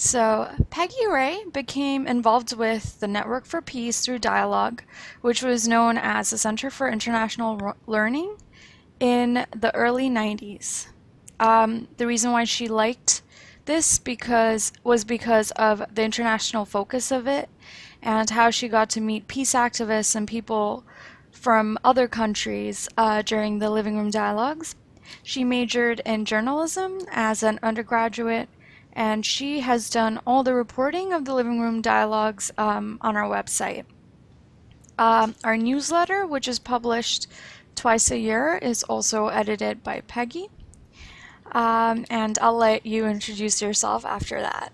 So, Peggy Ray became involved with the Network for Peace through Dialogue, which was known as the Center for International Learning, in the early 90s. The reason why she liked this because of the international focus of it and how she got to meet peace activists and people from other countries during the living room dialogues. She majored in journalism as an undergraduate, and she has done all the reporting of the living room dialogues on our website. Our newsletter, which is published twice a year, is also edited by Peggy. And I'll let you introduce yourself after that.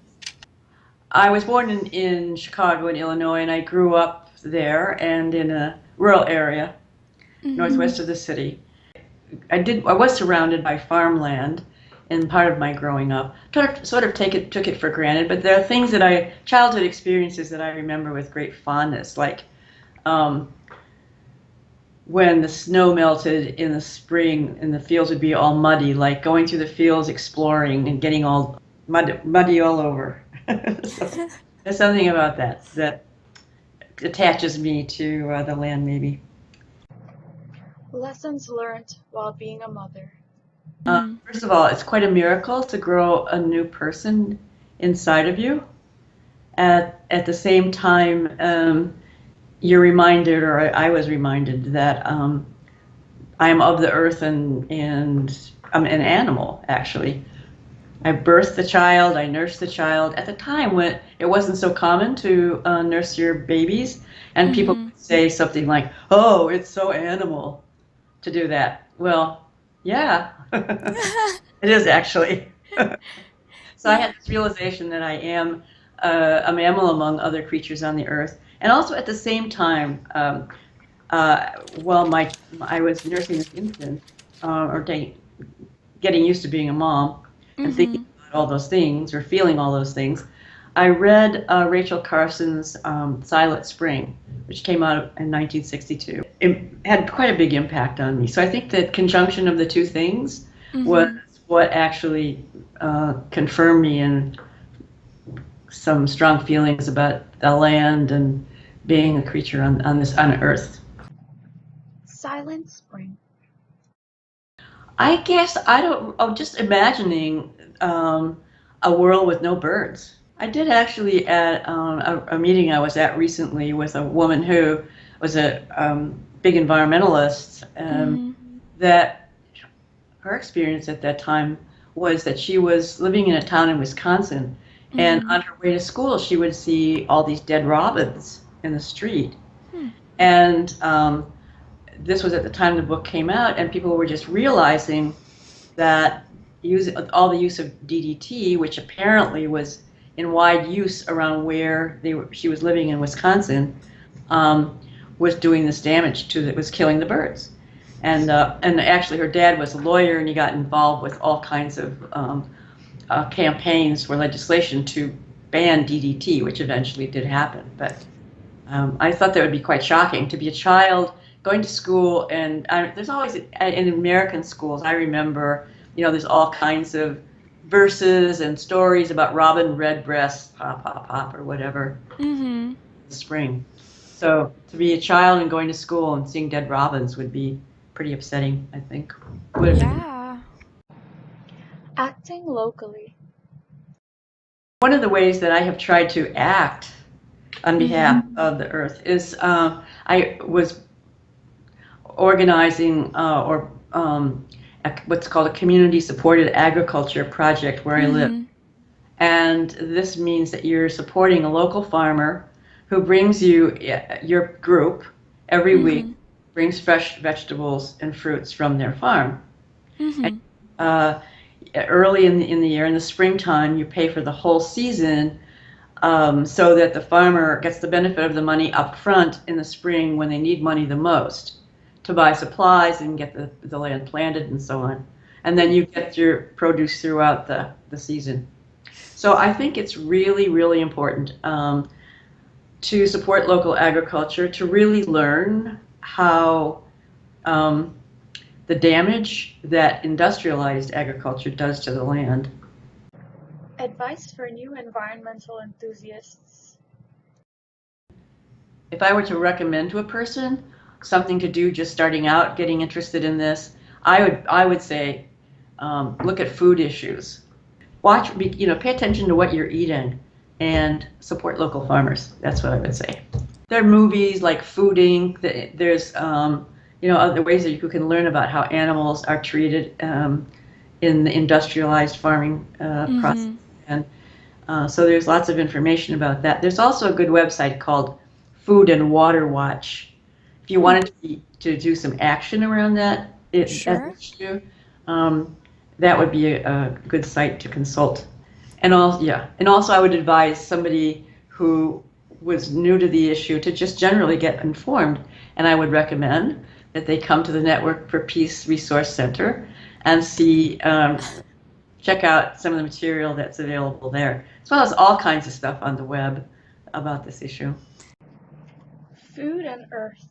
I was born in Chicago, in Illinois, and I grew up there and in a rural area Mm-hmm. northwest of the city. I was surrounded by farmland in part of my growing up. Sort of took it for granted, but there are things childhood experiences that I remember with great fondness, like um, when the snow melted in the spring and the fields would be all muddy, like going through the fields exploring and getting all muddy all over. So there's something about that attaches me to the land, maybe. Lessons learned while being a mother. Mm-hmm. First of all, it's quite a miracle to grow a new person inside of you. At the same time, you're reminded, or I was reminded, that I am of the earth and I'm an animal, actually. I birthed the child, I nursed the child. At the time when it wasn't so common to nurse your babies, and people Mm-hmm. would say something like, "Oh, it's so animal to do that." Well, yeah, it is actually. So I Yeah. had this realization that I am a mammal among other creatures on the earth, and also at the same time, while I was nursing this infant, getting used to being a mom and thinking Mm-hmm. about all those things or feeling all those things, I read Rachel Carson's Silent Spring, which came out in 1962. It had quite a big impact on me. So I think that conjunction of the two things was Mm-hmm. what actually confirmed me in some strong feelings about the land and being a creature on Earth. Silent Spring. I guess I don't. Oh, just imagining a world with no birds. I did actually at a meeting I was at recently with a woman who was a big environmentalist. Mm-hmm. That her experience at that time was that she was living in a town in Wisconsin, and Mm-hmm. on her way to school, she would see all these dead robins in the street. Hmm. And this was at the time the book came out, and people were just realizing that all the use of DDT, which apparently was in wide use around where she was living in Wisconsin, um, was doing this damage to that was killing the birds. And actually, her dad was a lawyer, and he got involved with all kinds of campaigns for legislation to ban DDT, which eventually did happen. But I thought that would be quite shocking to be a child going to school, and there's always in American schools. I remember, there's all kinds of verses and stories about robin redbreast, pop, pop, pop, or whatever, Mm-hmm. in the spring. So to be a child and going to school and seeing dead robins would be pretty upsetting, I think. Would have been. Yeah. Acting locally. One of the ways that I have tried to act on behalf Mm-hmm. of the earth is I was organizing or what's called a community supported agriculture project where I live. Mm-hmm. And this means that you're supporting a local farmer who brings you your group every week, Mm-hmm. brings fresh vegetables and fruits from their farm. And Mm-hmm. uh, early in the year, in the springtime, you pay for the whole season so that the farmer gets the benefit of the money up front in the spring when they need money the most to buy supplies and get the land planted and so on. And then you get your produce throughout the season. So I think it's really, really important to support local agriculture, to really learn how um, the damage that industrialized agriculture does to the land. Advice for new environmental enthusiasts. If I were to recommend to a person something to do just starting out, getting interested in this, I would say look at food issues. Pay attention to what you're eating and support local farmers. That's what I would say. There are movies like Food Inc. There's other ways that you can learn about how animals are treated in the industrialized farming process. Mm-hmm. And so there's lots of information about that. There's also a good website called Food and Water Watch. If you Hmm. wanted to do some action around that as an Sure. issue, that would be a good site to consult. And also I would advise somebody who was new to the issue to just generally get informed. And I would recommend that they come to the Network for Peace Resource Center and check out some of the material that's available there, as well as all kinds of stuff on the web about this issue. Food and Earth.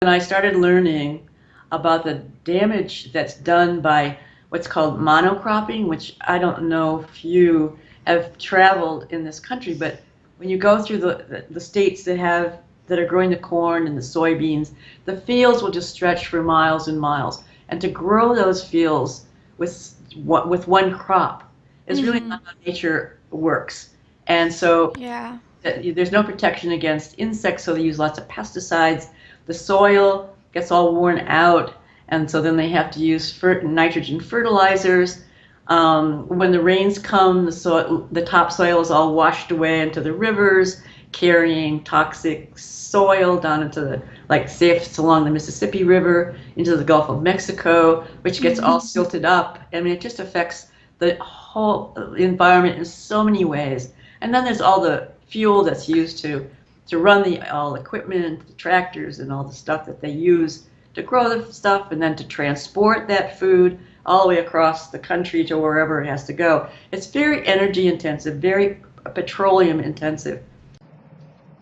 When I started learning about the damage that's done by what's called monocropping, which I don't know if you have traveled in this country, but when you go through the states that are growing the corn and the soybeans, the fields will just stretch for miles and miles. And to grow those fields with one crop is really Mm-hmm. not how nature works. And so Yeah. there's no protection against insects, so they use lots of pesticides. The soil gets all worn out, and so then they have to use nitrogen fertilizers. When the rains come, the topsoil is all washed away into the rivers, carrying toxic soil down into like say if it's along the Mississippi River, into the Gulf of Mexico, which gets all Mm-hmm. silted up. I mean, it just affects the whole environment in so many ways. And then there's all the fuel that's used to run all equipment, the tractors, and all the stuff that they use to grow the stuff, and then to transport that food all the way across the country to wherever it has to go. It's very energy intensive, very petroleum intensive.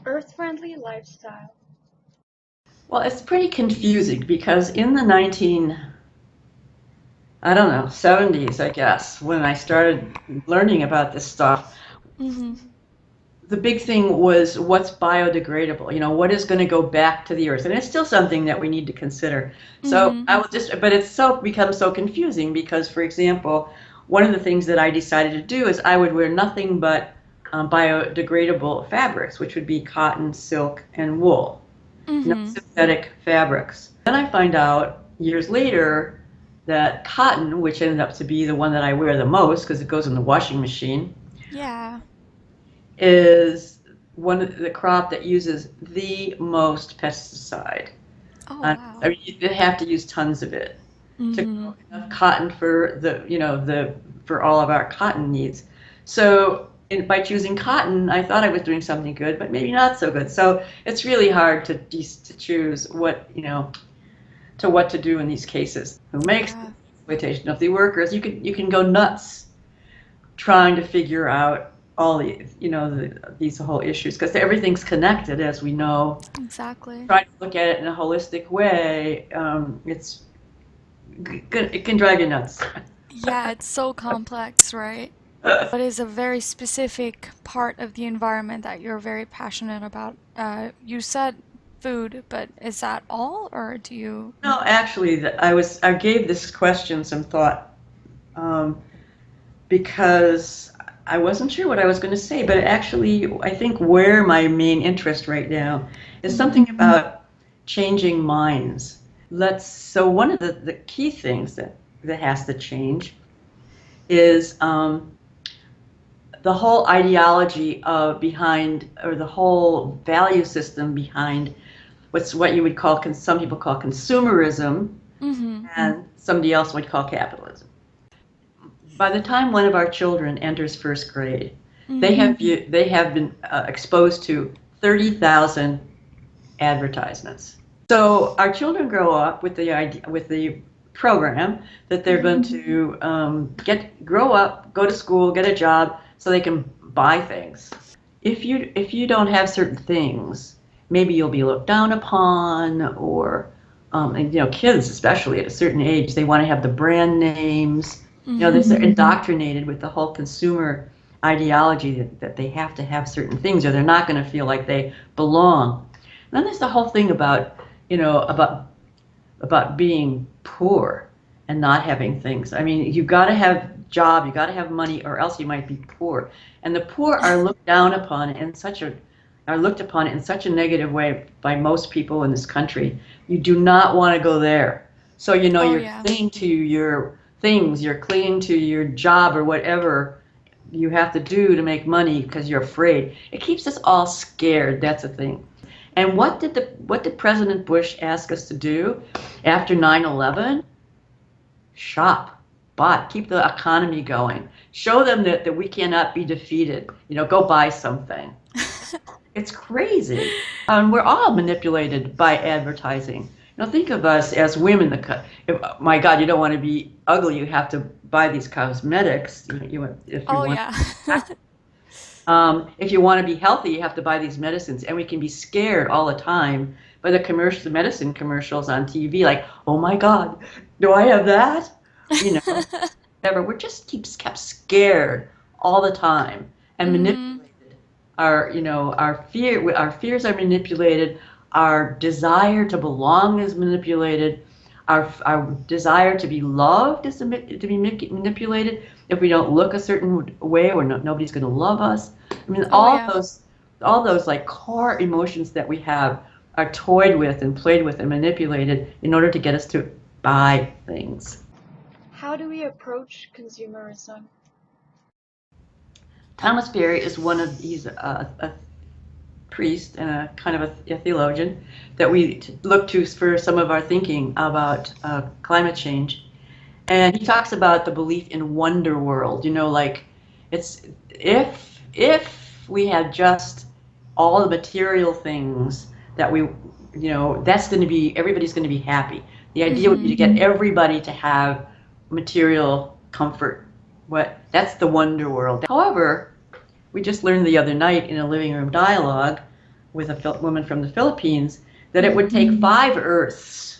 Earth-friendly lifestyle. Well, it's pretty confusing because in the I don't know, 70s, I guess, when I started learning about this stuff, Mm-hmm. the big thing was what's biodegradable, what is going to go back to the earth. And it's still something that we need to consider. So Mm-hmm. but it's become so confusing because, for example, one of the things that I decided to do is I would wear nothing but biodegradable fabrics, which would be cotton, silk, and wool, no Mm-hmm. synthetic fabrics. Then I find out years later that cotton, which ended up to be the one that I wear the most because it goes in the washing machine, Yeah. is one of the crop that uses the most pesticide. Oh, I wow. mean, you have to use tons of it to Mm-hmm. grow enough cotton for for all of our cotton needs. So by choosing cotton, I thought I was doing something good, but maybe not so good. So it's really hard to choose what to do in these cases. Who makes the Yeah. exploitation of the workers? You can go nuts trying to figure out all these whole issues because everything's connected, as we know. Exactly. Trying to look at it in a holistic way, it can drive you nuts. Yeah, it's so complex, right? What is a very specific part of the environment that you're very passionate about? You said food, but is that all, or do you? No, actually, I gave this question some thought because I wasn't sure what I was going to say, but actually, I think where my main interest right now is Mm-hmm. something about changing minds. So one of the key things that has to change is the whole ideology behind, or the whole value system behind what you would call, some people call consumerism, Mm-hmm. and somebody else would call capitalism. By the time one of our children enters first grade, Mm-hmm. they have been exposed to 30,000 advertisements. So our children grow up with the idea, with the program that they're going to grow up, go to school, get a job, so they can buy things. If you don't have certain things, maybe you'll be looked down upon, or and kids, especially at a certain age, they want to have the brand names. They're indoctrinated with the whole consumer ideology that they have to have certain things or they're not going to feel like they belong. And then there's the whole thing about, about being poor and not having things. I mean, you've got to have job, you got to have money, or else you might be poor. And the poor are looked down upon in such a are looked upon in such a negative way by most people in this country. You do not want to go there. So Oh, you're yeah. clinging to your things, you're clinging to your job or whatever you have to do to make money because you're afraid. It keeps us all scared. That's the thing. And what did President Bush ask us to do after 9/11? Shop, buy, keep the economy going. Show them that we cannot be defeated. Go buy something. It's crazy. We're all manipulated by advertising. Think of us as women. My God, you don't want to be ugly. You have to buy these cosmetics. If you Oh, want. yeah. If you want to be healthy, you have to buy these medicines, and we can be scared all the time by the medicine commercials on TV. Like, oh my God, do I have that? Whatever. We're just kept scared all the time and Hmm. manipulated. Our fears are manipulated. Our desire to belong is manipulated. Our desire to be loved is to be manipulated. If we don't look a certain way, or nobody's going to love us. I mean, Oh, yeah. all those like core emotions that we have are toyed with and played with and manipulated in order to get us to buy things. How do we approach consumerism? Thomas Berry is he's a priest and a kind of a theologian that we look to for some of our thinking about climate change. And he talks about the belief in wonder world. Like it's if we had just all the material things that that's going to be everybody's going to be happy. The idea would be to get everybody to have material comfort. That's the wonder world. However, we just learned the other night in a living room dialogue with a woman from the Philippines that it would take five Earths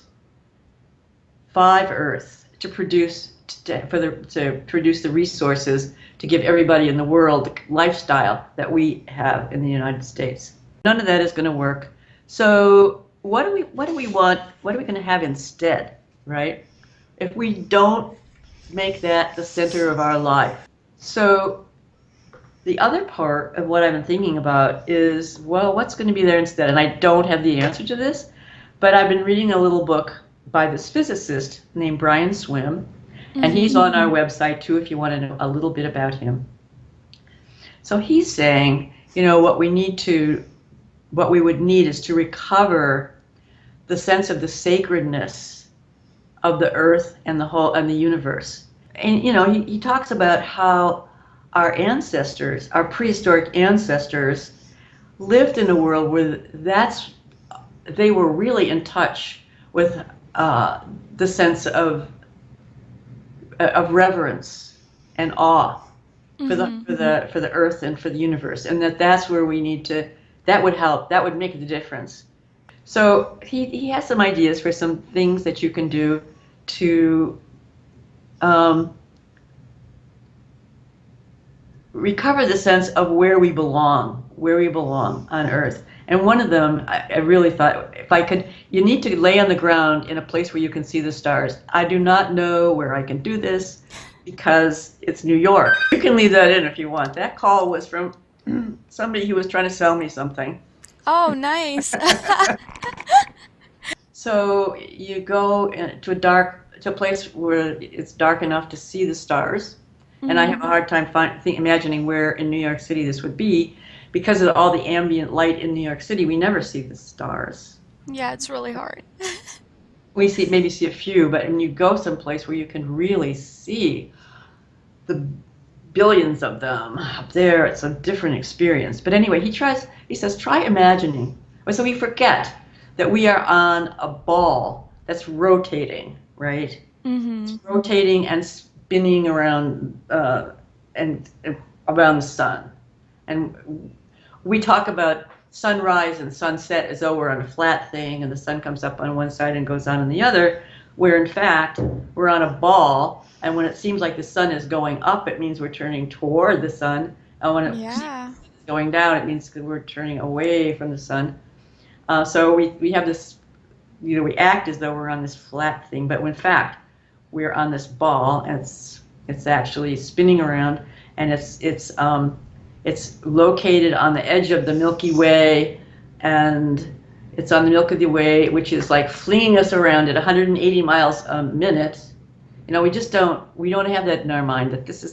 to produce to produce the resources to give everybody in the world the lifestyle that we have in the United States. None of that is going to work. So what do we want? What are we going to have instead, right? If we don't make that the center of our life. So the other part of what I've been thinking about is, well, what's going to be there instead? And I don't have the answer to this, but I've been reading a little book by this physicist named Brian Swim, and he's on our website too if you want to know a little bit about him. So he's saying, what we would need is to recover the sense of the sacredness of the earth and the universe. And he talks about how our ancestors, our prehistoric ancestors, lived in a world where they were really in touch with the sense of reverence and awe for the earth and for the universe, and that's where we need to. That would help. That would make the difference. So he has some ideas for some things that you can do to recover the sense of where we belong on Earth. And one of them, I really thought, if I could, you need to lay on the ground in a place where you can see the stars. I do not know where I can do this because it's New York. You can leave that in if you want. That call was from somebody who was trying to sell me something. Oh, nice. So you go to a place where it's dark enough to see the stars. And I have a hard time imagining where in New York City this would be because of all the ambient light in New York City. We never see the stars. Yeah, it's really hard. We maybe see a few, but when you go someplace where you can really see the billions of them up there, it's a different experience. But anyway, he says, try imagining. So we forget that we are on a ball that's rotating, right? It's rotating and spinning around and around the sun. And we talk about sunrise and sunset as though we're on a flat thing and the sun comes up on one side and goes on the other, where in fact we're on a ball And when it seems like the sun is going up, it means we're turning toward the sun. And when it seems Yeah. it's going down, it means that we're turning away from the sun. So we have this, we act as though we're on this flat thing, but in fact, we're on this ball, and it's actually spinning around, and it's located on the edge of the Milky Way, and it's on the Milky Way, which is like flinging us around at 180 miles a minute. We don't have that in our mind, that this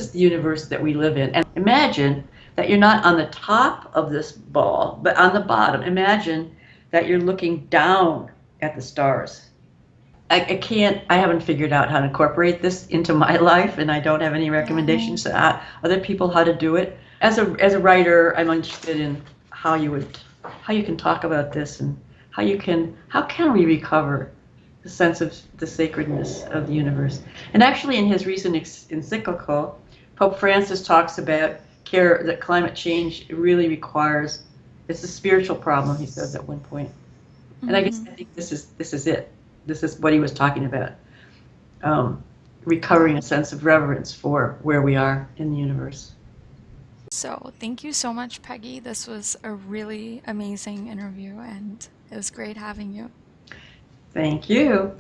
is the universe that we live in. And imagine that you're not on the top of this ball, but on the bottom. Imagine that you're looking down at the stars. I haven't figured out how to incorporate this into my life, and I don't have any Yeah. recommendations to other people how to do it. As a writer, I'm interested in how you can talk about this, and how can we recover the sense of the sacredness of the universe. And actually, in his recent encyclical, Pope Francis talks about care that climate change really requires. It's a spiritual problem, he says at one point. And I Hmm. think this is it. This is what he was talking about. Yeah. Recovering a sense of reverence for where we are in the universe. So, thank you so much, Peggy. This was a really amazing interview, and it was great having you. Thank you.